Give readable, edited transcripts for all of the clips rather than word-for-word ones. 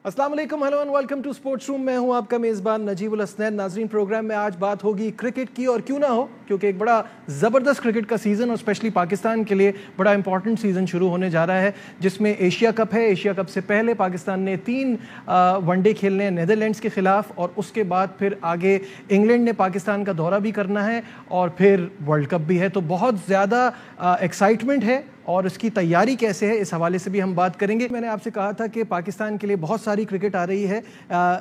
अस्सलाम वालेकुम, hello and welcome to sports room. मैं हूं आपका मेज़बान नजीबुल हसनैन। नाजरीन, प्रोग्राम में आज बात होगी क्रिकेट की, और क्यों ना हो, क्योंकि एक बड़ा ज़बरदस्त क्रिकेट का सीज़न और स्पेशली पाकिस्तान के लिए बड़ा इंपॉर्टेंट सीज़न शुरू होने जा रहा है, जिसमें एशिया कप है। एशिया कप से पहले पाकिस्तान ने 3 वनडे खेलने हैं नेदरलैंड्स के ख़िलाफ़, और उसके बाद फिर आगे इंग्लैंड ने पाकिस्तान का दौरा भी करना है, और फिर वर्ल्ड कप भी है। तो बहुत ज़्यादा एक्साइटमेंट है, और इसकी तैयारी कैसे है, इस हवाले से भी हम बात करेंगे। मैंने आपसे कहा था कि पाकिस्तान के लिए बहुत सारी क्रिकेट आ रही है,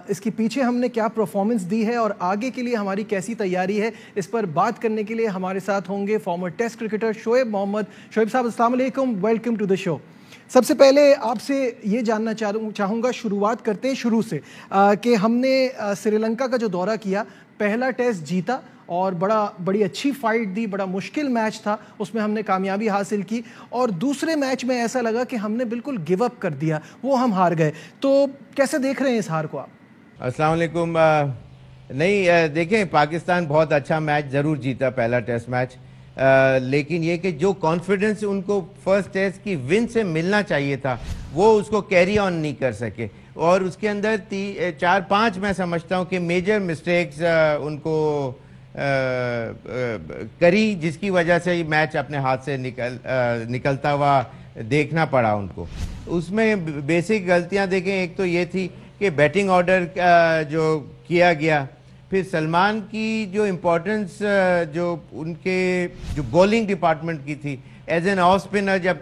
इसके पीछे हमने क्या परफॉर्मेंस दी है और आगे के लिए हमारी कैसी तैयारी है, इस पर बात करने के लिए हमारे साथ होंगे former test cricketer Shoaib Mohammad. Shoaib साहब, अस्सलाम वालेकुम, वेलकम टू द शो। सबसे पहले आपसे ये जानना चाहूँगा, शुरुआत करते हैं शुरू से, कि हमने श्रीलंका का जो दौरा किया, पहला टेस्ट जीता और बड़ी अच्छी फाइट दी, बड़ा मुश्किल मैच था, उसमें हमने कामयाबी हासिल की, और दूसरे मैच में ऐसा लगा कि हमने बिल्कुल गिव अप कर दिया, वो हम हार गए। तो कैसे देख रहे हैं इस हार को आप? अस्सलाम वालेकुम। नहीं, देखें, पाकिस्तान बहुत अच्छा मैच ज़रूर जीता, पहला टेस्ट मैच, लेकिन ये कि जो कॉन्फिडेंस उनको फर्स्ट टेस्ट की विन से मिलना चाहिए था, वो उसको कैरी ऑन नहीं कर सके, और उसके अंदर 4-5 मैं समझता हूँ कि मेजर मिस्टेक्स उनको करी, जिसकी वजह से ये मैच अपने हाथ से निकलता हुआ देखना पड़ा उनको। उसमें बेसिक गलतियां देखें, एक तो ये थी कि बैटिंग ऑर्डर जो किया गया, फिर सलमान की जो इम्पोर्टेंस जो उनके जो बॉलिंग डिपार्टमेंट की थी एज एन ऑफ स्पिनर, जब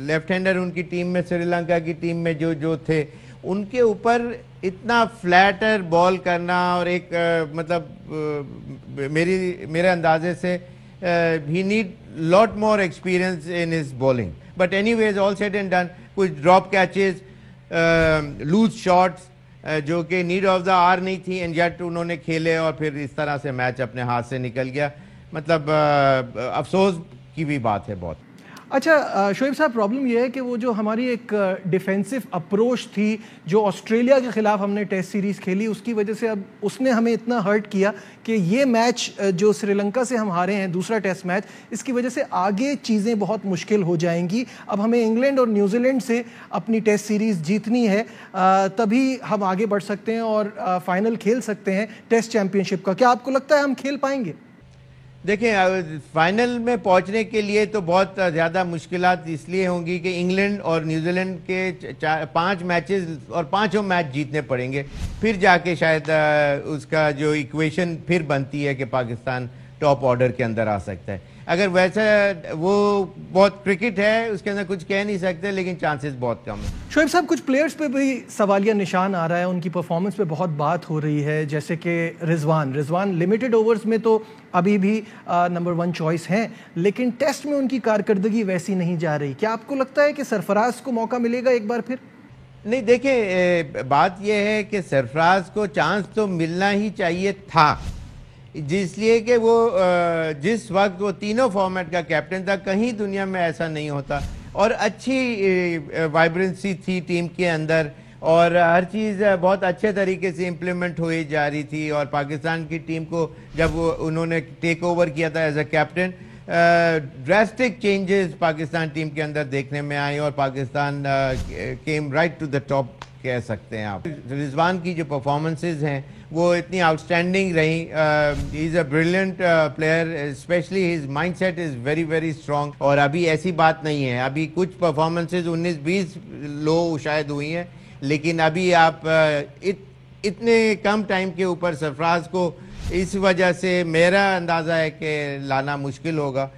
लेफ्ट हैंडर उनकी टीम में, श्रीलंका की टीम में जो थे, उनके ऊपर इतना फ्लैटर बॉल करना, और एक मेरे अंदाजे से ही need lot more experience in his bowling. But anyways, all said and done, कुछ ड्रॉप कैचेस, लूज शॉट्स जो कि नीड ऑफ द आवर नहीं थी, एंड येट उन्होंने खेले, और फिर इस तरह से मैच अपने हाथ से निकल गया। मतलब अफसोस की भी बात है बहुत। अच्छा शोएब साहब, प्रॉब्लम यह है कि वो जो हमारी एक डिफेंसिव अप्रोच थी, जो ऑस्ट्रेलिया के ख़िलाफ़ हमने टेस्ट सीरीज़ खेली, उसकी वजह से अब उसने हमें इतना हर्ट किया कि ये मैच जो श्रीलंका से हम हारे हैं, दूसरा टेस्ट मैच, इसकी वजह से आगे चीज़ें बहुत मुश्किल हो जाएंगी। अब हमें इंग्लैंड और न्यूजीलैंड से अपनी टेस्ट सीरीज़ जीतनी है, तभी हम आगे बढ़ सकते हैं और फाइनल खेल सकते हैं टेस्ट चैम्पियनशिप का। क्या आपको लगता है हम खेल पाएंगे? देखें, फाइनल में पहुंचने के लिए तो बहुत ज़्यादा मुश्किलात इसलिए होंगी कि इंग्लैंड और न्यूजीलैंड के 5 मैचेस और 5 मैच जीतने पड़ेंगे, फिर जाके शायद उसका जो इक्वेशन फिर बनती है कि पाकिस्तान टॉप ऑर्डर के अंदर आ सकता है। अगर वैसा, वो बहुत क्रिकेट है, उसके अंदर कुछ कह नहीं सकते, लेकिन चांसेस बहुत कम है। शोएब साहब, कुछ प्लेयर्स पे भी सवालिया निशान आ रहा है, उनकी परफॉर्मेंस पे बहुत बात हो रही है, जैसे कि रिजवान लिमिटेड ओवर्स में तो अभी भी नंबर 1 चॉइस हैं, लेकिन टेस्ट में उनकी कारकर्दगी वैसी नहीं जा रही। क्या आपको लगता है कि सरफराज को मौका मिलेगा एक बार फिर? नहीं, देखिए, बात यह है कि सरफराज को चांस तो मिलना ही चाहिए था, जिसलिए कि वो जिस वक्त वो तीनों फॉर्मेट का कैप्टन था, कहीं दुनिया में ऐसा नहीं होता, और अच्छी वाइब्रेंसी थी टीम के अंदर, और हर चीज़ बहुत अच्छे तरीके से इम्प्लीमेंट हुई जा रही थी। और पाकिस्तान की टीम को जब उन्होंने टेक ओवर किया था as a captain, drastic changes Pakistan team के अंदर देखने में आए, और Pakistan came right to the top, कह सकते हैं आप। रिजवान की जो परफॉर्मेंसेज हैं वो इतनी आउटस्टैंडिंग रही। He is a brilliant player, specially his mindset is very very strong, और अभी ऐसी बात नहीं है, अभी कुछ परफॉर्मेंसेज 19-20 लो शायद हुई हैं, लेकिन अभी आप इतने कम टाइम के ऊपर सरफराज को इस वजह से मेरा अंदाज़ा है कि लाना मुश्किल होगा।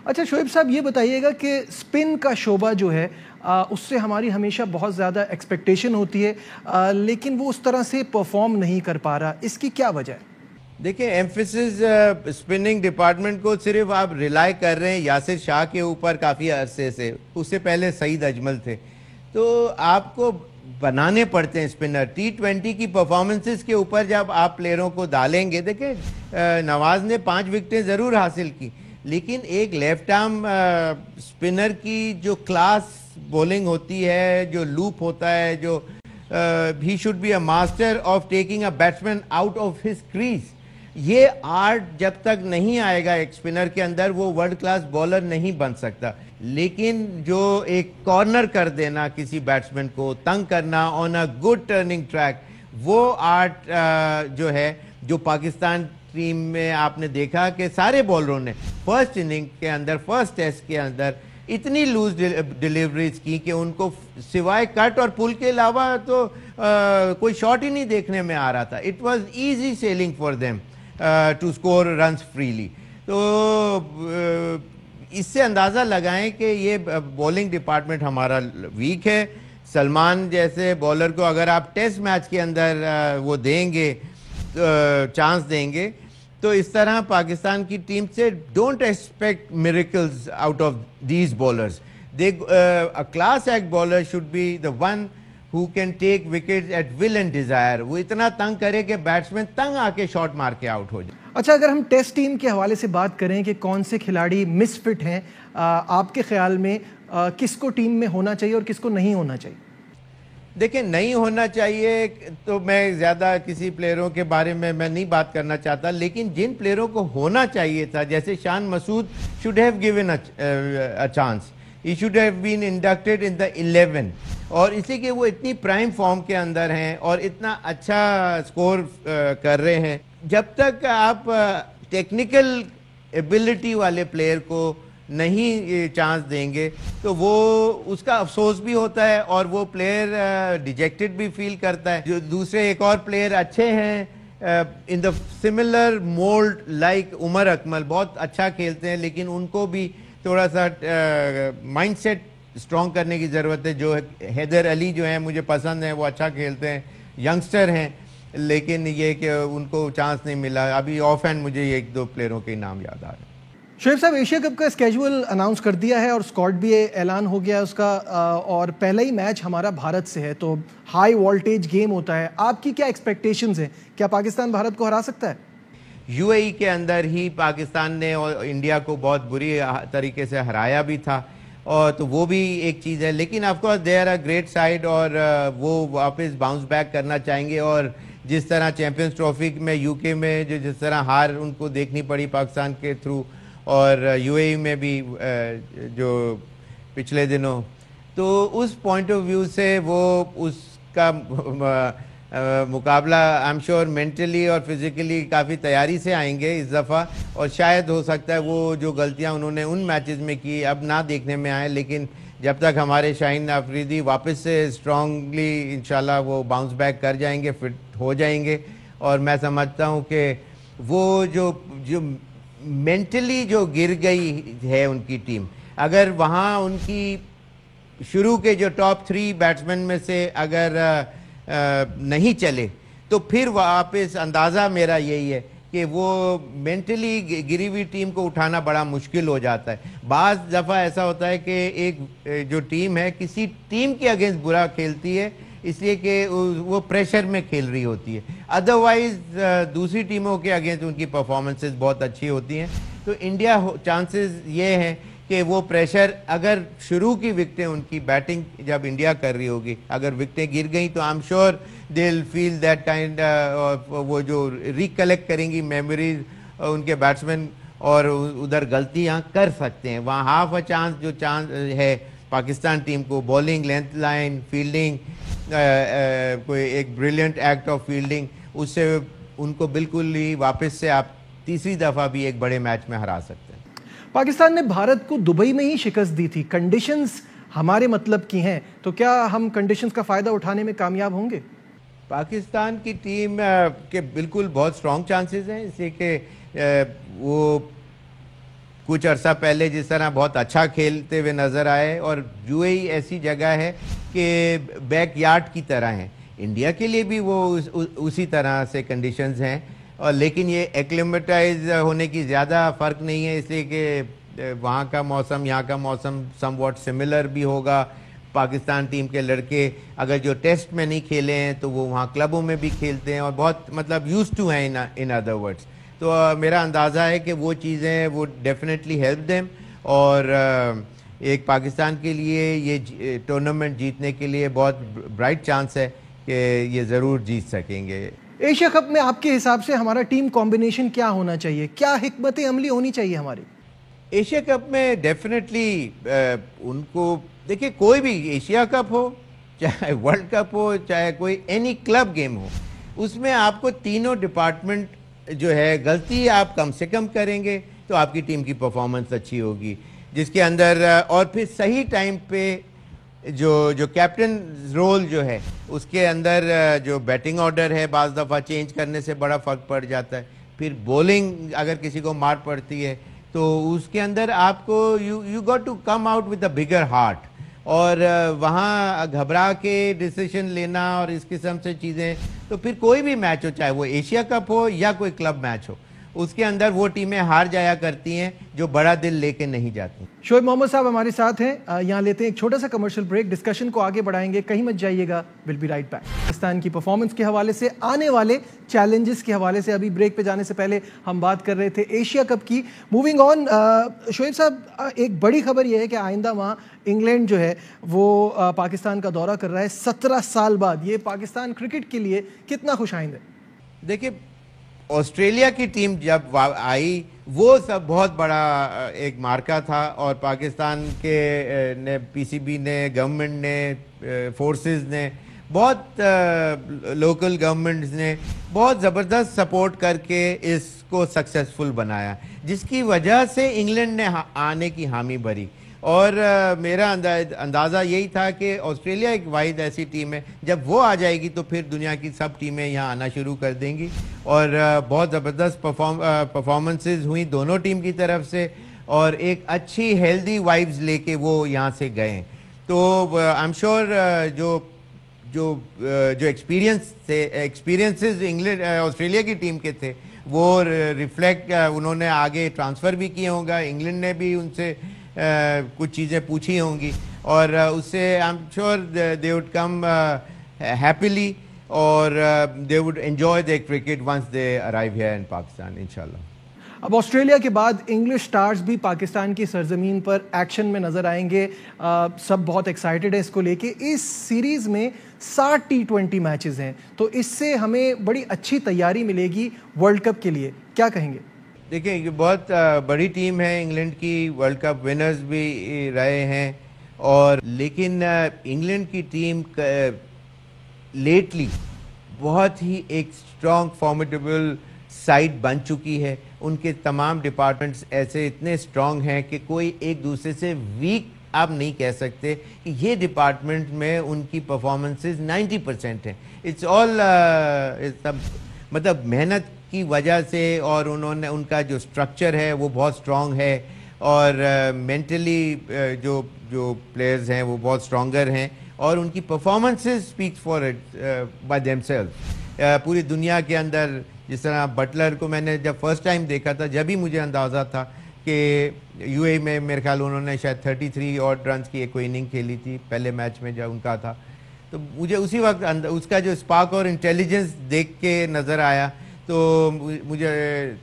अच्छा शोएब साहब, ये बताइएगा कि स्पिन का शोबा जो है, उससे हमारी हमेशा बहुत ज़्यादा एक्सपेक्टेशन होती है, लेकिन वो उस तरह से परफॉर्म नहीं कर पा रहा, इसकी क्या वजह है? देखिए, एम्फेसिस स्पिनिंग डिपार्टमेंट को सिर्फ आप रिलाई कर रहे हैं यासिर शाह के ऊपर काफ़ी अरसे से, उससे पहले सईद अजमल थे, तो आपको बनाने पड़ते हैं स्पिनर। T20 की परफॉर्मेंसेस के ऊपर जब आप प्लेयरों को डालेंगे, देखिए नवाज ने 5 विकेटें ज़रूर हासिल की, लेकिन एक लेफ्ट आर्म स्पिनर की जो क्लास बॉलिंग होती है, जो लूप होता है, जो he should be a master of taking a batsman out of his crease, ये आर्ट जब तक नहीं आएगा एक स्पिनर के अंदर, वो वर्ल्ड क्लास बॉलर नहीं बन सकता। लेकिन जो एक कॉर्नर कर देना किसी बैट्समैन को, तंग करना on a good turning track, वो आर्ट जो है, जो पाकिस्तान टीम में आपने देखा कि सारे बॉलरों ने फर्स्ट इनिंग के अंदर, फर्स्ट टेस्ट के अंदर इतनी लूज डिलीवरीज की कि उनको सिवाय कट और पुल के अलावा तो कोई शॉट ही नहीं देखने में आ रहा था. It was easy sailing for them to score runs freely. तो इससे अंदाज़ा लगाएं कि ये बॉलिंग डिपार्टमेंट हमारा वीक है. सलमान जैसे बॉलर को अगर आप टेस्ट मैच के अंदर वो देंगे, चांस देंगे, तो इस तरह पाकिस्तान की टीम से don't expect miracles out of these bowlers. They a class act bowler should be the one who can take wickets at will and desire. वो इतना तंग करे कि बैट्समैन तंग आके शॉट मार के आउट हो जाए. अच्छा, अगर हम टेस्ट टीम के हवाले से बात करें कि कौन से खिलाड़ी मिसफिट हैं, आपके ख्याल में किसको टीम में होना चाहिए और किसको नहीं होना चाहिए? देखिए, नहीं होना चाहिए तो मैं ज़्यादा किसी प्लेयरों के बारे में मैं नहीं बात करना चाहता, लेकिन जिन प्लेयरों को होना चाहिए था, जैसे Shan Masood should have given a chance. He should have been inducted in the 11. और इसलिए कि वो इतनी प्राइम फॉर्म के अंदर हैं और इतना अच्छा स्कोर कर रहे हैं. जब तक आप टेक्निकल एबिलिटी वाले प्लेयर को नहीं चांस देंगे तो वो उसका अफसोस भी होता है और वो प्लेयर डिजेक्टेड भी फील करता है. जो दूसरे एक और प्लेयर अच्छे हैं in the similar mould, like Umar Akmal, बहुत अच्छा खेलते हैं, लेकिन उनको भी थोड़ा सा माइंडसेट स्ट्रॉन्ग करने की ज़रूरत है. जो हैदर अली जो है मुझे पसंद है, वो अच्छा खेलते हैं, यंगस्टर हैं, लेकिन ये कि उनको चांस नहीं मिला. अभी ऑफ हैंड मुझे एक दो प्लेयरों के नाम याद आ रहे हैं. शोएब साहब, एशिया कप का स्केड्यूल अनाउंस कर दिया है और स्क्वाड भी ऐलान हो गया है उसका, और पहला ही मैच हमारा भारत से है, तो हाई वोल्टेज गेम होता है. आपकी क्या एक्सपेक्टेशंस हैं? क्या पाकिस्तान भारत को हरा सकता है? यूएई के अंदर ही पाकिस्तान ने और इंडिया को बहुत बुरी तरीके से हराया भी था, और तो वो भी एक चीज़ है. लेकिन of course they are a great side और वो वापस बाउंस बैक करना चाहेंगे. और जिस तरह चैंपियंस ट्रॉफी में यूके में जिस तरह हार उनको देखनी पड़ी पाकिस्तान के थ्रू, और यूएई में भी जो पिछले दिनों, तो उस पॉइंट ऑफ व्यू से वो उसका मुकाबला आई एम श्योर मेंटली और फिजिकली काफ़ी तैयारी से आएंगे इस दफ़ा. और शायद हो सकता है वो जो गलतियां उन्होंने उन मैचेस में की अब ना देखने में आए, लेकिन जब तक हमारे शाहीन अफरीदी वापस से स्ट्रांगली इंशाल्लाह वो बाउंस बैक कर जाएंगे, फिट हो जाएंगे. और मैं समझता हूँ कि वो जो मेंटली जो गिर गई है उनकी टीम, अगर वहाँ उनकी शुरू के जो टॉप 3 बैट्समैन में से अगर नहीं चले तो फिर वापस अंदाज़ा मेरा यही है कि वो मेंटली गिरी हुई टीम को उठाना बड़ा मुश्किल हो जाता है. बाज़ दफ़ा ऐसा होता है कि एक जो टीम है किसी टीम के अगेंस्ट बुरा खेलती है इसलिए कि वो प्रेशर में खेल रही होती है, अदरवाइज दूसरी टीमों के अगेंस्ट उनकी परफॉर्मेंसेस बहुत अच्छी होती हैं. तो इंडिया चांसेस ये हैं कि वो प्रेशर, अगर शुरू की विकेटें उनकी बैटिंग जब इंडिया कर रही होगी, अगर विकेटें गिर गई तो आई am sure they will feel that kind, वो जो रिकलेक्ट करेंगी मेमोरीज उनके बैट्समैन, और उधर गलतियां कर सकते हैं. वहाँ हाफ अ चांस जो चांस है पाकिस्तान टीम को, बॉलिंग, लेंथ लाइन, फील्डिंग, कोई एक ब्रिलियंट एक्ट ऑफ फील्डिंग, उससे उनको बिल्कुल ही वापस से आप तीसरी दफ़ा भी एक बड़े मैच में हरा सकते हैं. पाकिस्तान ने भारत को दुबई में ही शिकस्त दी थी. कंडीशंस हमारे मतलब की हैं, तो क्या हम कंडीशंस का फ़ायदा उठाने में कामयाब होंगे? पाकिस्तान की टीम के बिल्कुल बहुत स्ट्रॉन्ग चांसेस हैं, इसलिए कि वो कुछ अरसा पहले जिस तरह बहुत अच्छा खेलते हुए नज़र आए, और यूएई ऐसी जगह है कि बैकयार्ड की तरह है. इंडिया के लिए भी वो उसी तरह से कंडीशंस हैं, और लेकिन ये एक्लिमेटाइज होने की ज़्यादा फ़र्क नहीं है, इसलिए कि वहाँ का मौसम यहाँ का मौसम समवॉट सिमिलर भी होगा. पाकिस्तान टीम के लड़के अगर जो टेस्ट में नहीं खेले हैं तो वो वहाँ क्लबों में भी खेलते हैं और बहुत मतलब यूज्ड टू हैं इन अदर वर्ड्स. तो मेरा अंदाज़ा है कि वो चीज़ें वो डेफिनेटली हेल्प देम, और एक पाकिस्तान के लिए ये टूर्नामेंट जीतने के लिए बहुत ब्राइट चांस है कि ये ज़रूर जीत सकेंगे. एशिया कप में आपके हिसाब से हमारा टीम कॉम्बिनेशन क्या होना चाहिए? क्या हिकमत अमली होनी चाहिए हमारी? एशिया कप में डेफिनेटली उनको देखिए, कोई भी एशिया कप हो, चाहे वर्ल्ड कप हो, चाहे कोई एनी क्लब गेम हो, उसमें आपको तीनों डिपार्टमेंट जो है गलती आप कम से कम करेंगे तो आपकी टीम की परफॉर्मेंस अच्छी होगी, जिसके अंदर और फिर सही टाइम पे जो कैप्टन रोल जो है उसके अंदर जो बैटिंग ऑर्डर है बाज़ दफ़ा चेंज करने से बड़ा फ़र्क पड़ जाता है। फिर बॉलिंग अगर किसी को मार पड़ती है तो उसके अंदर आपको you got to come out with a bigger heart, और वहाँ घबरा के डिसीजन लेना और इस किस्म से चीज़ें, तो फिर कोई भी मैच हो, चाहे वो एशिया कप हो या कोई क्लब मैच हो, उसके अंदर वो टीमें हार जाया करती हैं जो बड़ा दिल लेके नहीं जाती। शोएब मोहम्मद साहब हमारे साथ हैं, यहाँ लेते हैं एक छोटा सा कमर्शियल ब्रेक, डिस्कशन को आगे बढ़ाएंगे, कहीं मत जाइएगा, will be right back. Pakistan की परफॉर्मेंस के हवाले से, आने वाले चैलेंजेस के हवाले से, अभी ब्रेक पे जाने से पहले हम बात कर रहे थे एशिया कप की। मूविंग ऑन, शोएब साहब, एक बड़ी खबर यह है कि आइंदा माह इंग्लैंड जो है वो पाकिस्तान का दौरा कर रहा है 17 साल बाद। ये पाकिस्तान क्रिकेट के लिए कितना खुशाइंद है? देखिए, ऑस्ट्रेलिया की टीम जब आई वो सब बहुत बड़ा एक मार्का था, और पाकिस्तान के ने, पीसीबी ने, गवर्नमेंट ने, फोर्सेस ने, बहुत लोकल गवर्नमेंट्स ने बहुत ज़बरदस्त सपोर्ट करके इसको सक्सेसफुल बनाया, जिसकी वजह से इंग्लैंड ने आने की हामी भरी। और मेरा अंदाज़ा यही था कि ऑस्ट्रेलिया एक वाहिद ऐसी टीम है, जब वो आ जाएगी तो फिर दुनिया की सब टीमें यहाँ आना शुरू कर देंगी। और बहुत ज़बरदस्त परफॉर्मेंसेस हुई दोनों टीम की तरफ से, और एक अच्छी हेल्दी वाइब्स लेके वो यहाँ से गए। तो आई एम श्योर जो एक्सपीरियंसेस इंग्लैंड ऑस्ट्रेलिया की टीम के थे वो रिफ्लेक्ट उन्होंने आगे ट्रांसफ़र भी किए होंगे, इंग्लैंड ने भी उनसे कुछ चीज़ें पूछी होंगी, और उससे I am sure they would come happily, और they would enjoy the cricket once they arrive here in Pakistan इंशाल्लाह। अब ऑस्ट्रेलिया के बाद इंग्लिश स्टार्स भी पाकिस्तान की सरजमीन पर एक्शन में नजर आएंगे। सब बहुत एक्साइटेड है इसको लेके। इस सीरीज में 60 T20 मैचेस हैं, तो इससे हमें बड़ी अच्छी तैयारी मिलेगी वर्ल्ड कप के लिए, क्या कहेंगे? देखिए, ये बहुत बड़ी टीम है इंग्लैंड की, वर्ल्ड कप विनर्स भी रहे हैं, और लेकिन इंग्लैंड की टीम लेटली बहुत ही एक स्ट्रॉन्ग फॉर्मिडेबल साइड बन चुकी है। उनके तमाम डिपार्टमेंट्स ऐसे इतने स्ट्रॉन्ग हैं कि कोई एक दूसरे से वीक आप नहीं कह सकते कि ये डिपार्टमेंट में उनकी परफॉर्मेंसेस 90% हैं। इट्स ऑल मतलब मेहनत की वजह से, और उनका जो स्ट्रक्चर है वो बहुत स्ट्रॉन्ग है, और मेंटली जो प्लेयर्स हैं वो बहुत स्ट्रॉन्गर हैं, और उनकी performances speaks for it by themself. पूरी दुनिया के अंदर जिस तरह बटलर को मैंने जब फर्स्ट टाइम देखा था, जब भी मुझे अंदाज़ा था कि यूएई में मेरे ख्याल उन्होंने शायद 33 और रन्स की एक इनिंग खेली थी पहले मैच में जब उनका था, तो मुझे उसी वक्त उसका जो स्पार्क और इंटेलिजेंस देख के नज़र आया, तो मुझे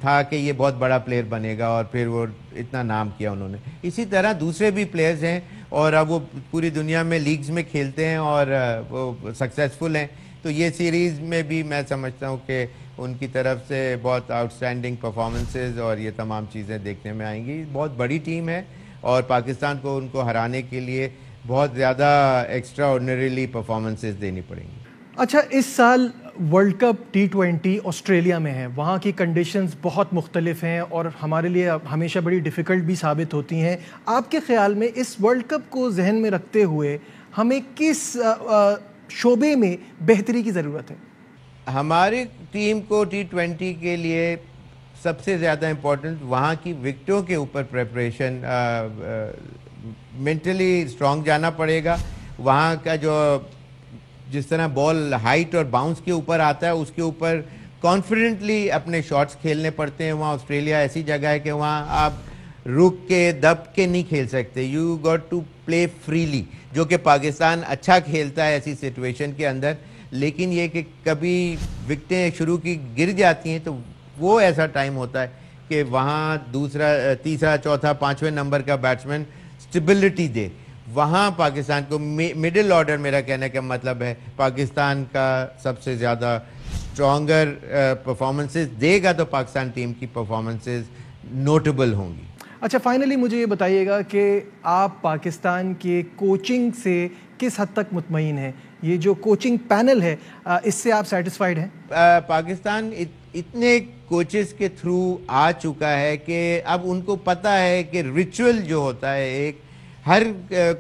था कि ये बहुत बड़ा प्लेयर बनेगा, और फिर वो इतना नाम किया उन्होंने। इसी तरह दूसरे भी प्लेयर्स हैं, और अब वो पूरी दुनिया में लीग्स में खेलते हैं और वो सक्सेसफुल हैं। तो ये सीरीज़ में भी मैं समझता हूँ कि उनकी तरफ से बहुत आउटस्टैंडिंग परफॉर्मेंसेस और ये तमाम चीज़ें देखने में आएंगी। बहुत बड़ी टीम है, और पाकिस्तान को उनको हराने के लिए बहुत ज़्यादा एक्स्ट्रा ऑर्डिनरीली परफॉर्मेंसेस देनी पड़ेंगी। अच्छा, इस साल वर्ल्ड कप T20 ऑस्ट्रेलिया में है, वहाँ की कंडीशंस बहुत मुख्तलिफ हैं और हमारे लिए हमेशा बड़ी डिफ़िकल्ट भी साबित होती हैं। आपके ख़्याल में इस वर्ल्ड कप को जहन में रखते हुए हमें किस शोबे में बेहतरी की ज़रूरत है? हमारी टीम को T20 के लिए सबसे ज़्यादा इम्पोर्टेंट वहाँ की विकेटों के ऊपर प्रेपरेशन, मेंटली स्ट्रॉन्ग जाना पड़ेगा। वहाँ का जिस तरह बॉल हाइट और बाउंस के ऊपर आता है, उसके ऊपर कॉन्फिडेंटली अपने शॉट्स खेलने पड़ते हैं। वहाँ ऑस्ट्रेलिया ऐसी जगह है कि वहाँ आप रुक के दब के नहीं खेल सकते, you got to play freely, जो कि पाकिस्तान अच्छा खेलता है ऐसी सिचुएशन के अंदर। लेकिन ये कि कभी विकेटें शुरू की गिर जाती हैं, तो वो ऐसा टाइम होता है कि वहाँ दूसरा, तीसरा, चौथा, पाँचवें नंबर का बैट्समैन स्टेबिलिटी दे। वहाँ पाकिस्तान को मिडिल ऑर्डर, मेरा कहने का मतलब है, पाकिस्तान का सबसे ज़्यादा स्ट्रॉन्गर परफॉर्मेंसेस देगा, तो पाकिस्तान टीम की परफॉर्मेंसेस नोटेबल होंगी। अच्छा, फाइनली मुझे ये बताइएगा कि आप पाकिस्तान के कोचिंग से किस हद तक मुतमईन हैं? ये जो कोचिंग पैनल है, इससे आप सेटिस्फाइड हैं? पाकिस्तान इतने कोचेस के थ्रू आ चुका है कि अब उनको पता है कि रिचुअल जो होता है, एक हर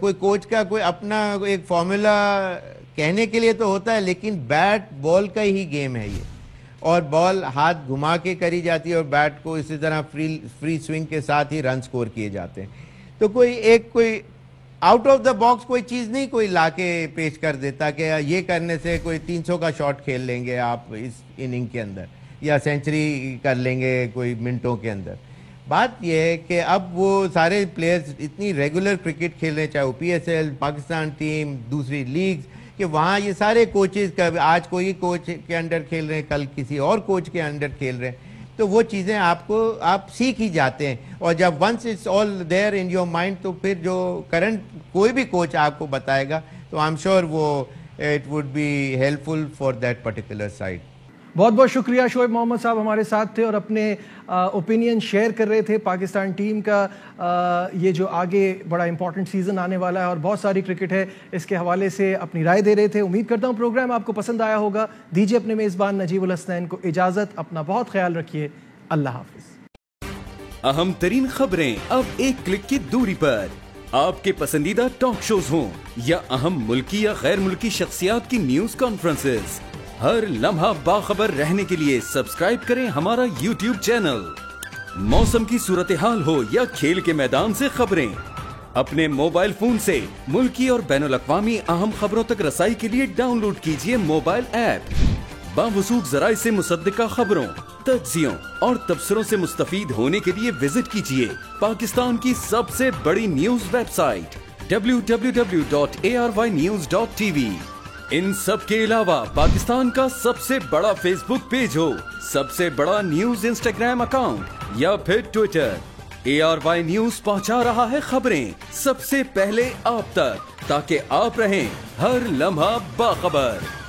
कोई कोच का कोई अपना एक फॉर्मूला कहने के लिए तो होता है, लेकिन बैट बॉल का ही गेम है ये, और बॉल हाथ घुमा के करी जाती है और बैट को इसी तरह फ्री स्विंग के साथ ही रन स्कोर किए जाते हैं। तो कोई आउट ऑफ द बॉक्स कोई चीज़ नहीं कोई लाके पेश कर देता कि ये करने से कोई 300 का शॉट खेल लेंगे आप इस इनिंग के अंदर, या सेंचुरी कर लेंगे कोई मिनटों के अंदर। बात यह है कि अब वो सारे प्लेयर्स इतनी रेगुलर क्रिकेट खेल रहे हैं, चाहे वो PSL, पाकिस्तान टीम, दूसरी लीग्स, कि वहाँ ये सारे कोचेस का आज कोई कोच के अंडर खेल रहे हैं, कल किसी और कोच के अंडर खेल रहे हैं, तो वो चीज़ें आप सीख ही जाते हैं। और जब once it's all there in your mind, तो फिर जो करंट कोई भी कोच आपको बताएगा तो आई एम श्योर वो it would be helpful for that particular side. बहुत बहुत शुक्रिया। शोएब मोहम्मद साहब हमारे साथ थे और अपने ओपिनियन शेयर कर रहे थे पाकिस्तान टीम का। ये जो आगे बड़ा इंपॉर्टेंट सीज़न आने वाला है और बहुत सारी क्रिकेट है, इसके हवाले से अपनी राय दे रहे थे। उम्मीद करता हूँ प्रोग्राम आपको पसंद आया होगा। दीजिए अपने मेज़बान नजीबुल हसनैन को इजाज़त। अपना बहुत ख्याल रखिए। अल्लाह हाफिज़। अहम तरीन खबरें अब एक क्लिक की दूरी पर। आपके पसंदीदा टॉक शोज हों या अहम मुल्की या गैर मुल्की शख्सियात की न्यूज कॉन्फ्रेंसेस, हर लम्हा बाखबर रहने के लिए सब्सक्राइब करें हमारा YouTube चैनल। मौसम की सूरत हाल हो या खेल के मैदान से खबरें, अपने मोबाइल फोन से मुल्की और बैनुल अक़वामी अहम खबरों तक रसाई के लिए डाउनलोड कीजिए मोबाइल ऐप। बावसूख ज़राए से मुसद्दिका खबरों, तज्ज़ियों और तबसरों से मुस्तफीद होने के लिए विजिट कीजिए पाकिस्तान की सबसे बड़ी न्यूज वेबसाइट www.arYnews.tv। इन सब के अलावा पाकिस्तान का सबसे बड़ा फेसबुक पेज हो, सबसे बड़ा न्यूज इंस्टाग्राम अकाउंट या फिर ट्विटर, ARY न्यूज पहुंचा रहा है खबरें सबसे पहले आप तक, ताकि आप रहें हर लम्हा बाखबर।